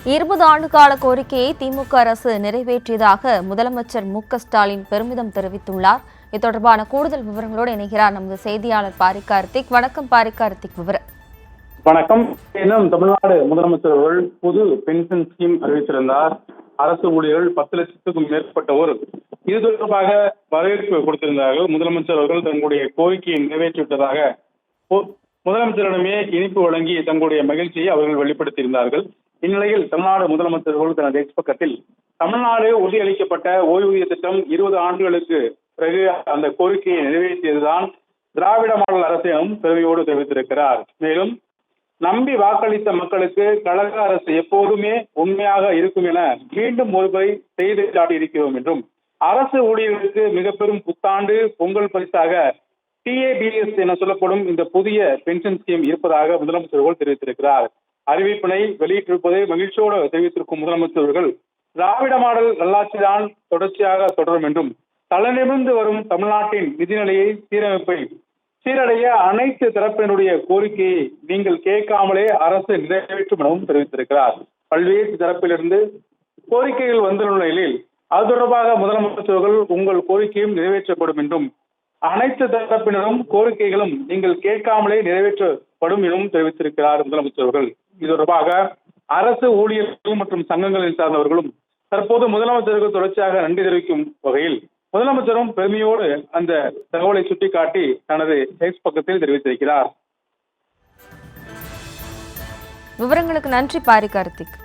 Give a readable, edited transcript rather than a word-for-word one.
20 ஆண்டு கால கோரிக்கையை திமுக அரசு நிறைவேற்றியதாக முதலமைச்சர் மு.க.ஸ்டாலின் பெருமிதம் தெரிவித்துள்ளார். இது தொடர்பான கூடுதல் விவரங்களோடு இணைகிறார் நமது செய்தியாளர் பாரி கார்த்திக். வணக்கம் பாரி கார்த்திக். வணக்கம். தமிழ்நாடு முதலமைச்சர் அவர்கள் புது பென்ஷன் ஸ்கீம் அறிவித்திருந்தார். அரசு ஊழியர்கள் 10 லட்சத்துக்கும் மேற்பட்டோர் இது தொடர்பாக வரவேற்பு கொடுத்திருந்தார்கள். முதலமைச்சர் அவர்கள் தங்களுடைய கோரிக்கையை நிறைவேற்றிவிட்டதாக முதலமைச்சரிடமே இனிப்பு வழங்கி தங்களுடைய மகிழ்ச்சியை அவர்கள் வெளிப்படுத்தியிருந்தார்கள். இந்நிலையில் தமிழ்நாடு முதலமைச்சர் அவர்கள் தனது எக்ஸ் பக்கத்தில் தமிழ்நாடு உறுதியளிக்கப்பட்ட ஓய்வூதிய திட்டம் 20 ஆண்டுகளுக்கு பிறகு அந்த கோரிக்கையை நிறைவேற்றியதுதான் திராவிட மாடல் அரசு எனும் பெருமையோடு தெரிவித்திருக்கிறார். மேலும் நம்பி வாக்களித்த மக்களுக்கு கழக அரசு எப்போதுமே உண்மையாக இருக்கும் என மீண்டும் ஒருமுறை செய்து காட்டியிருக்கிறோம் என்றும், அரசு ஊழியர்களுக்கு மிக பெரும் புத்தாண்டு பொங்கல் பரிசாக TABS என சொல்லப்படும் இந்த புதிய பென்ஷன் ஸ்கீம் இருப்பதாக முதலமைச்சர்கள் தெரிவித்திருக்கிறார். அறிவிப்பினை வெளியிட்டிருப்பதை மகிழ்ச்சியோடு தெரிவித்திருக்கும் முதலமைச்சர்கள் திராவிட மாடல் நல்லாட்சிதான் தொடர்ச்சியாக தொடரும் என்றும், தலைநிமிர்ந்து வரும் தமிழ்நாட்டின் நிதிநிலையை சீரடைய அனைத்து தரப்பினருடைய கோரிக்கையை நீங்கள் கேட்காமலே அரசு நிறைவேற்றும் எனவும் தெரிவித்திருக்கிறார். பல்வேறு தரப்பிலிருந்து கோரிக்கைகள் வந்துள்ள நிலையில் அது தொடர்பாக முதலமைச்சர்கள் உங்கள் கோரிக்கையும் நிறைவேற்றப்படும் என்றும், அனைத்து தரப்பினரும் கோரிக்கைகளும் நீங்கள் கேட்காமலே நிறைவேற்றப்படும் எனவும் தெரிவித்திருக்கிறார் முதலமைச்சர்கள். இது தொடர்பாக அரசு ஊழியர்கள் மற்றும் சங்கங்களில் சார்ந்தவர்களும் தற்போது முதலமைச்சர்கள் தொடர்ச்சியாக நன்றி தெரிவிக்கும் வகையில் முதலமைச்சரும் பெருமையோடு அந்த தகவலை சுட்டிக்காட்டி தனது எக்ஸ் பக்கத்தில் தெரிவித்திருக்கிறார். விவரங்களுக்கு நன்றி பாரி கார்த்திக்.